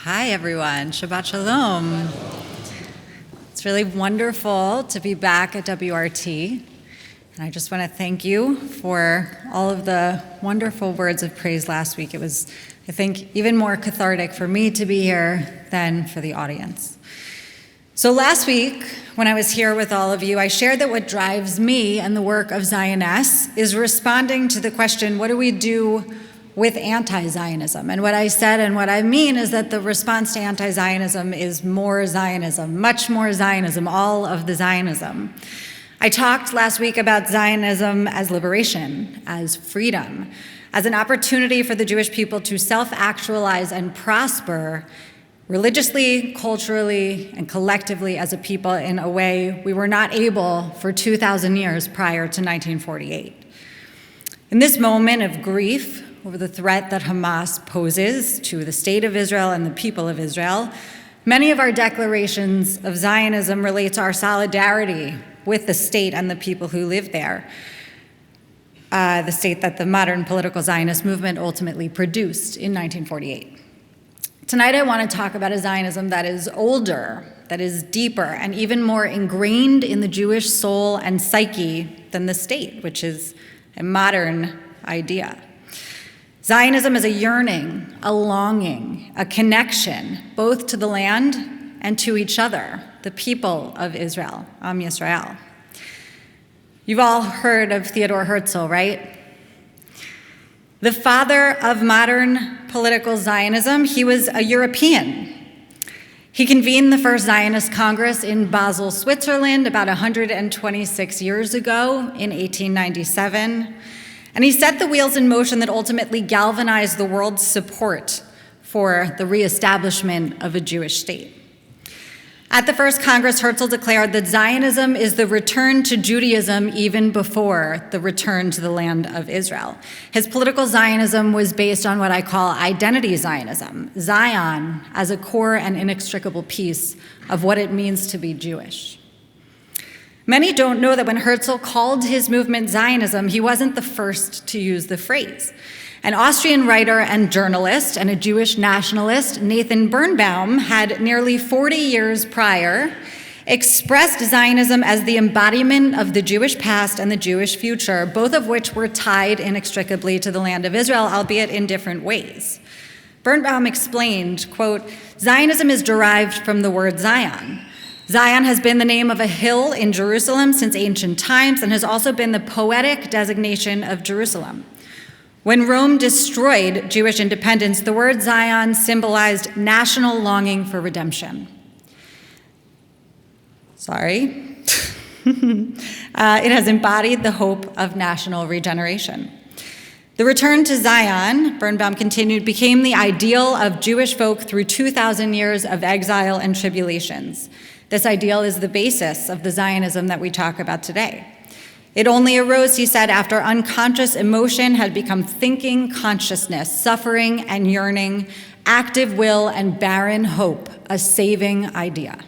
Hi, everyone. Shabbat Shalom. It's really wonderful to be back at WRT. And I just want to thank you for all of the wonderful words of praise last week. It was, I think, even more cathartic for me to be here than for the audience. So last week, when I was here with all of you, I shared that what drives me and the work of Zionists is responding to the question, what do we do with anti-Zionism? And what I said and what I mean is that the response to anti-Zionism is more Zionism, much more Zionism, all of the Zionism. I talked last week about Zionism as liberation, as freedom, as an opportunity for the Jewish people to self-actualize and prosper religiously, culturally, and collectively as a people in a way we were not able for 2,000 years prior to 1948. In this moment of grief over the threat that Hamas poses to the state of Israel and the people of Israel, many of our declarations of Zionism relate to our solidarity with the state and the people who live there, the state that the modern political Zionist movement ultimately produced in 1948. Tonight I want to talk about a Zionism that is older, that is deeper, and even more ingrained in the Jewish soul and psyche than the state, which is a modern idea. Zionism is a yearning, a longing, a connection, both to the land and to each other, the people of Israel, Am Yisrael. You've all heard of Theodore Herzel, right? The father of modern political Zionism, he was a European. He convened the first Zionist Congress in Basel, Switzerland, about 126 years ago in 1897. And he set the wheels in motion that ultimately galvanized the world's support for the reestablishment of a Jewish state. At the first Congress, Herzel declared that Zionism is the return to Judaism even before the return to the land of Israel. His political Zionism was based on what I call identity Zionism, Zion as a core and inextricable piece of what it means to be Jewish. Many don't know that when Herzel called his movement Zionism, he wasn't the first to use the phrase. An Austrian writer and journalist and a Jewish nationalist, Nathan Birnbaum, had nearly 40 years prior expressed Zionism as the embodiment of the Jewish past and the Jewish future, both of which were tied inextricably to the land of Israel, albeit in different ways. Birnbaum explained, quote, Zionism is derived from the word Zion. Zion has been the name of a hill in Jerusalem since ancient times and has also been the poetic designation of Jerusalem. When Rome destroyed Jewish independence, the word Zion symbolized national longing for redemption. It has embodied the hope of national regeneration. The return to Zion, Birnbaum continued, became the ideal of Jewish folk through 2,000 years of exile and tribulations. This ideal is the basis of the Zionism that we talk about today. It only arose, he said, after unconscious emotion had become thinking consciousness, suffering and yearning, active will and barren hope, a saving idea.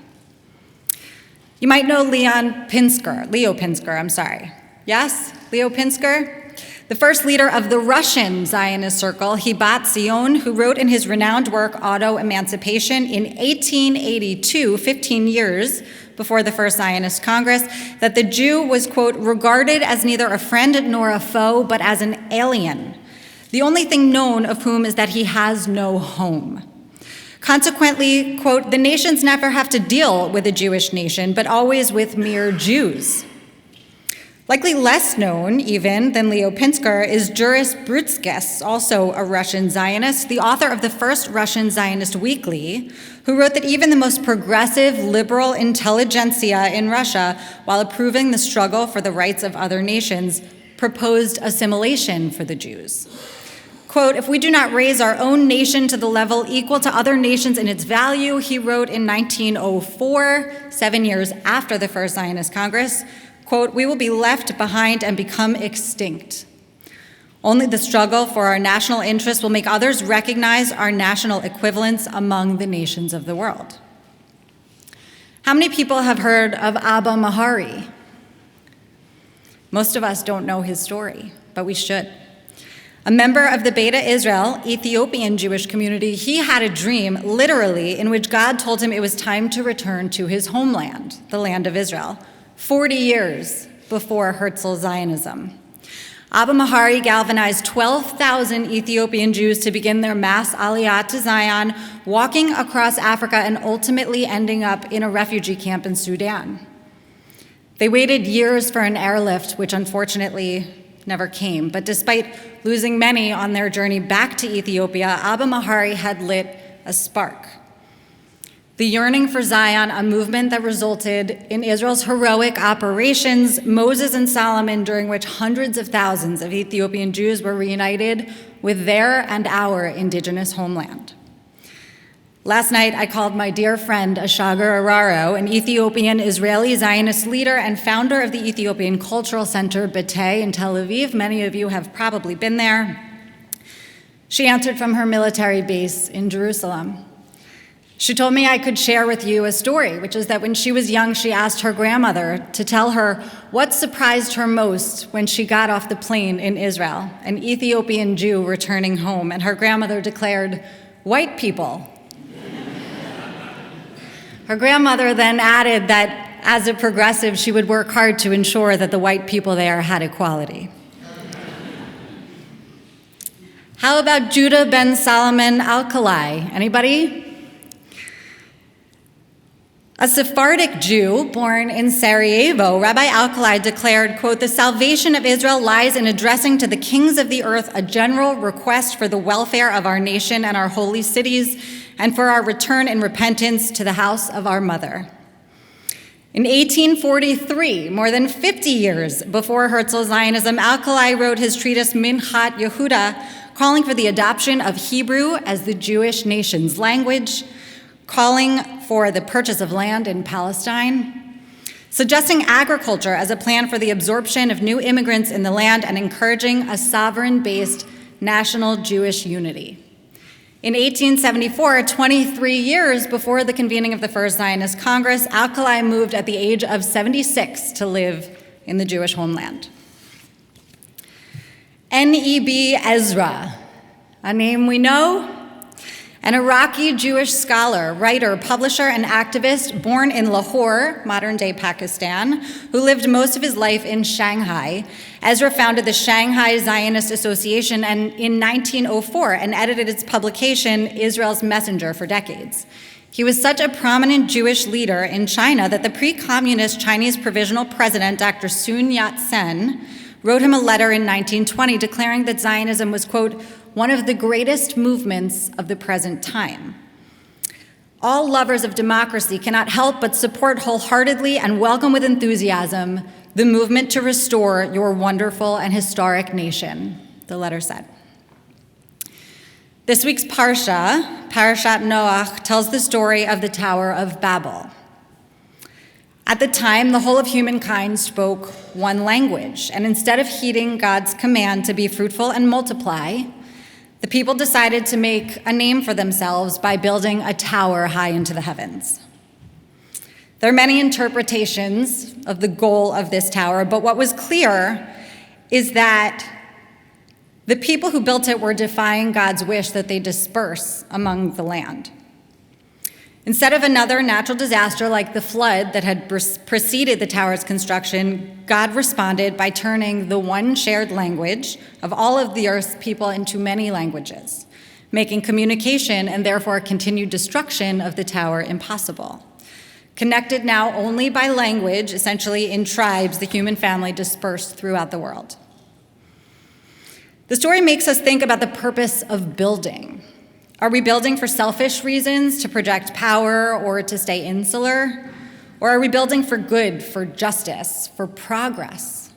You might know Leo Pinsker. Yes? Leo Pinsker? The first leader of the Russian Zionist circle, Hibat Zion, who wrote in his renowned work, Auto-Emancipation, in 1882, 15 years before the first Zionist Congress, that the Jew was, quote, regarded as neither a friend nor a foe, but as an alien. The only thing known of whom is that he has no home. Consequently, quote, the nations never have to deal with a Jewish nation, but always with mere Jews. Likely less known, even, than Leo Pinsker is Juris Brutskis, also a Russian Zionist, the author of the first Russian Zionist weekly, who wrote that even the most progressive liberal intelligentsia in Russia, while approving the struggle for the rights of other nations, proposed assimilation for the Jews. Quote, if we do not raise our own nation to the level equal to other nations in its value, he wrote in 1904, 7 years after the first Zionist Congress, quote, we will be left behind and become extinct. Only the struggle for our national interests will make others recognize our national equivalence among the nations of the world. How many people have heard of Abba Mahari? Most of us don't know his story, but we should. A member of the Beta Israel, Ethiopian Jewish community, he had a dream, literally, in which God told him it was time to return to his homeland, the land of Israel, 40 years before Herzl's Zionism. Abba Mahari galvanized 12,000 Ethiopian Jews to begin their mass aliyah to Zion, walking across Africa and ultimately ending up in a refugee camp in Sudan. They waited years for an airlift, which unfortunately never came, but despite losing many on their journey back to Ethiopia, Abba Mahari had lit a spark. The yearning for Zion, a movement that resulted in Israel's heroic operations, Moses and Solomon, during which hundreds of thousands of Ethiopian Jews were reunited with their and our indigenous homeland. Last night, I called my dear friend Ashagar Araro, an Ethiopian Israeli Zionist leader and founder of the Ethiopian Cultural Center, Batei, in Tel Aviv. Many of you have probably been there. She answered from her military base in Jerusalem. She told me I could share with you a story, which is that when she was young, she asked her grandmother to tell her what surprised her most when she got off the plane in Israel, an Ethiopian Jew returning home, and her grandmother declared, "White people." Her grandmother then added that as a progressive, she would work hard to ensure that the white people there had equality. How about Judah ben Solomon Alkali? Anybody? A Sephardic Jew born in Sarajevo, Rabbi Alkali declared, quote, "The salvation of Israel lies in addressing to the kings of the earth a general request for the welfare of our nation and our holy cities, and for our return in repentance to the house of our mother." In 1843, more than 50 years before Herzl's Zionism, Alkali wrote his treatise Minchat Yehuda, calling for the adoption of Hebrew as the Jewish nation's language, calling for the purchase of land in Palestine, suggesting agriculture as a plan for the absorption of new immigrants in the land, and encouraging a sovereign-based national Jewish unity. In 1874, 23 years before the convening of the First Zionist Congress, Alkali moved at the age of 76 to live in the Jewish homeland. Neb Ezra, a name we know, an Iraqi Jewish scholar, writer, publisher, and activist born in Lahore, modern-day Pakistan, who lived most of his life in Shanghai. Ezra founded the Shanghai Zionist Association in 1904 and edited its publication, Israel's Messenger, for decades. He was such a prominent Jewish leader in China that the pre-communist Chinese provisional president, Dr. Sun Yat-sen, wrote him a letter in 1920 declaring that Zionism was, quote, "one of the greatest movements of the present time. All lovers of democracy cannot help but support wholeheartedly and welcome with enthusiasm the movement to restore your wonderful and historic nation," the letter said. This week's Parsha, Parashat Noach, tells the story of the Tower of Babel. At the time, the whole of humankind spoke one language, and instead of heeding God's command to be fruitful and multiply, the people decided to make a name for themselves by building a tower high into the heavens. There are many interpretations of the goal of this tower, but what was clear is that the people who built it were defying God's wish that they disperse among the land. Instead of another natural disaster like the flood that had preceded the tower's construction, God responded by turning the one shared language of all of the earth's people into many languages, making communication and therefore continued destruction of the tower impossible. Connected now only by language, essentially in tribes, the human family dispersed throughout the world. The story makes us think about the purpose of building. Are we building for selfish reasons, to project power or to stay insular? Or are we building for good, for justice, for progress?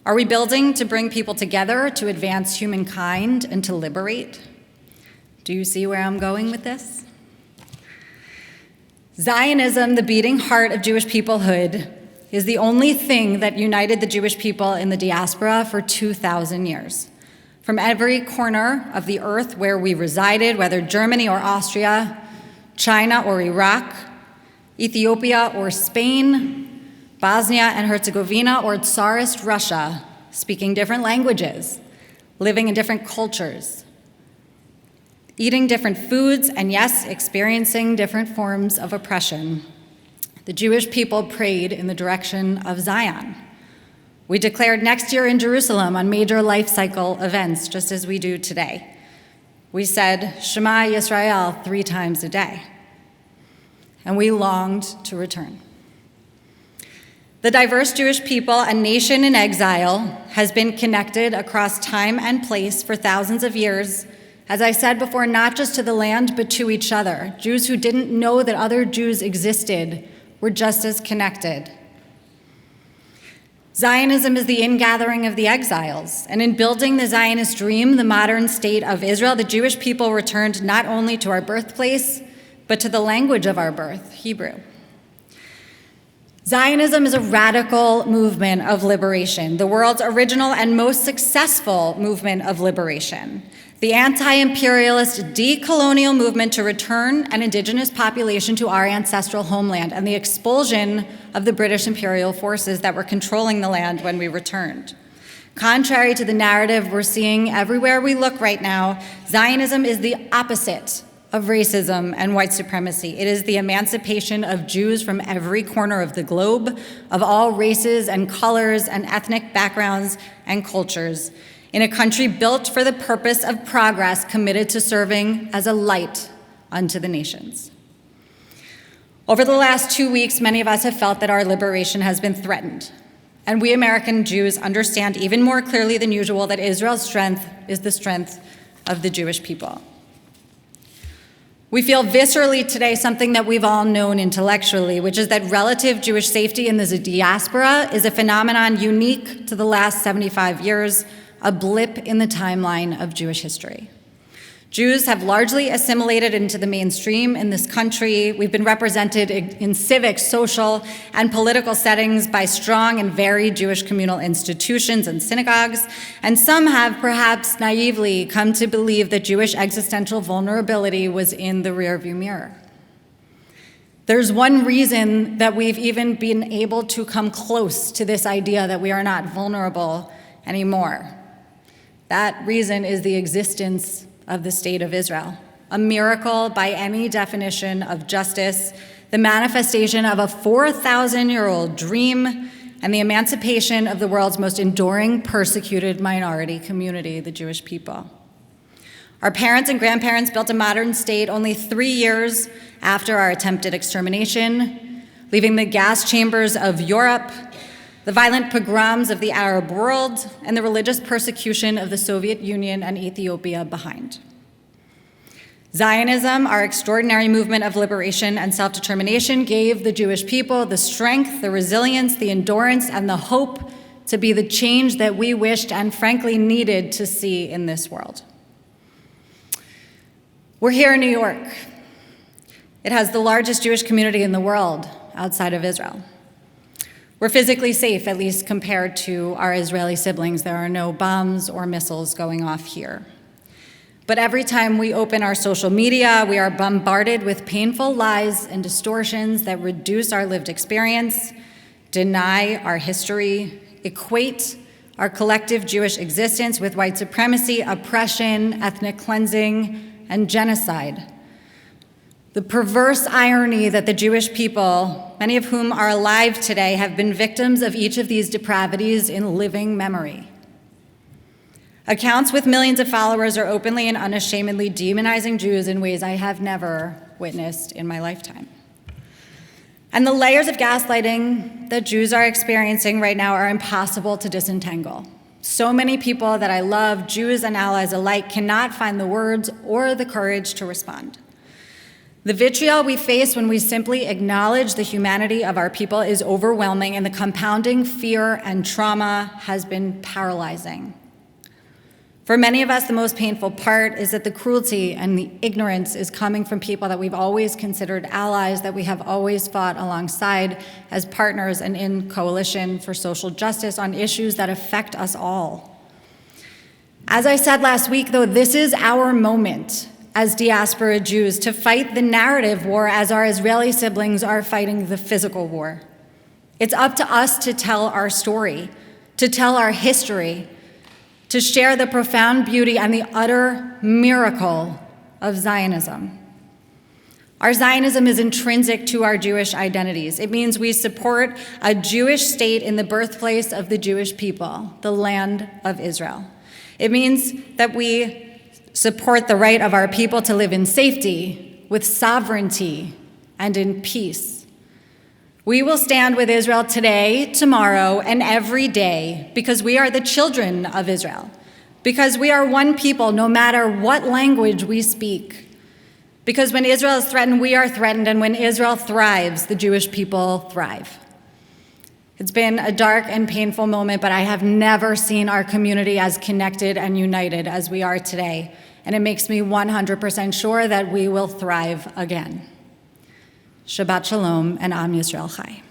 Are we building to bring people together, to advance humankind, and to liberate? Do you see where I'm going with this? Zionism, the beating heart of Jewish peoplehood, is the only thing that united the Jewish people in the diaspora for 2,000 years. From every corner of the earth where we resided, whether Germany or Austria, China or Iraq, Ethiopia or Spain, Bosnia and Herzegovina or Tsarist Russia, speaking different languages, living in different cultures, eating different foods, and yes, experiencing different forms of oppression, the Jewish people prayed in the direction of Zion. We declared next year in Jerusalem on major life cycle events, just as we do today. We said, Shema Yisrael 3 times a day. And we longed to return. The diverse Jewish people, a nation in exile, has been connected across time and place for thousands of years, as I said before, not just to the land, but to each other. Jews who didn't know that other Jews existed were just as connected. Zionism is the ingathering of the exiles, and in building the Zionist dream, the modern state of Israel, the Jewish people returned not only to our birthplace, but to the language of our birth, Hebrew. Zionism is a radical movement of liberation, the world's original and most successful movement of liberation. The anti-imperialist, decolonial movement to return an indigenous population to our ancestral homeland and the expulsion of the British imperial forces that were controlling the land when we returned. Contrary to the narrative we're seeing everywhere we look right now, Zionism is the opposite of racism and white supremacy. It is the emancipation of Jews from every corner of the globe, of all races and colors and ethnic backgrounds and cultures, in a country built for the purpose of progress, committed to serving as a light unto the nations. Over the last 2 weeks, many of us have felt that our liberation has been threatened. And we American Jews understand even more clearly than usual that Israel's strength is the strength of the Jewish people. We feel viscerally today something that we've all known intellectually, which is that relative Jewish safety in the diaspora is a phenomenon unique to the last 75 years, a blip in the timeline of Jewish history. Jews have largely assimilated into the mainstream in this country. We've been represented in civic, social, and political settings by strong and varied Jewish communal institutions and synagogues, and some have perhaps naively come to believe that Jewish existential vulnerability was in the rearview mirror. There's one reason that we've even been able to come close to this idea that we are not vulnerable anymore. That reason is the existence of the state of Israel, a miracle by any definition of justice, the manifestation of a 4,000-year-old dream, and the emancipation of the world's most enduring persecuted minority community, the Jewish people. Our parents and grandparents built a modern state only 3 years after our attempted extermination, leaving the gas chambers of Europe, the violent pogroms of the Arab world, and the religious persecution of the Soviet Union and Ethiopia behind. Zionism, our extraordinary movement of liberation and self-determination, gave the Jewish people the strength, the resilience, the endurance, and the hope to be the change that we wished and frankly needed to see in this world. We're here in New York. It has the largest Jewish community in the world outside of Israel. We're physically safe, at least compared to our Israeli siblings. There are no bombs or missiles going off here. But every time we open our social media, we are bombarded with painful lies and distortions that reduce our lived experience, deny our history, equate our collective Jewish existence with white supremacy, oppression, ethnic cleansing, and genocide. The perverse irony that the Jewish people, many of whom are alive today, have been victims of each of these depravities in living memory. Accounts with millions of followers are openly and unashamedly demonizing Jews in ways I have never witnessed in my lifetime. And the layers of gaslighting that Jews are experiencing right now are impossible to disentangle. So many people that I love, Jews and allies alike, cannot find the words or the courage to respond. The vitriol we face when we simply acknowledge the humanity of our people is overwhelming, and the compounding fear and trauma has been paralyzing. For many of us, the most painful part is that the cruelty and the ignorance is coming from people that we've always considered allies, that we have always fought alongside as partners and in coalition for social justice on issues that affect us all. As I said last week, though, this is our moment as diaspora Jews to fight the narrative war as our Israeli siblings are fighting the physical war. It's up to us to tell our story, to tell our history, to share the profound beauty and the utter miracle of Zionism. Our Zionism is intrinsic to our Jewish identities. It means we support a Jewish state in the birthplace of the Jewish people, the land of Israel. It means that we support the right of our people to live in safety, with sovereignty, and in peace. We will stand with Israel today, tomorrow, and every day because we are the children of Israel, because we are one people no matter what language we speak. Because when Israel is threatened, we are threatened, and when Israel thrives, the Jewish people thrive. It's been a dark and painful moment, but I have never seen our community as connected and united as we are today, and it makes me 100% sure that we will thrive again. Shabbat Shalom, and Am Yisrael Chai.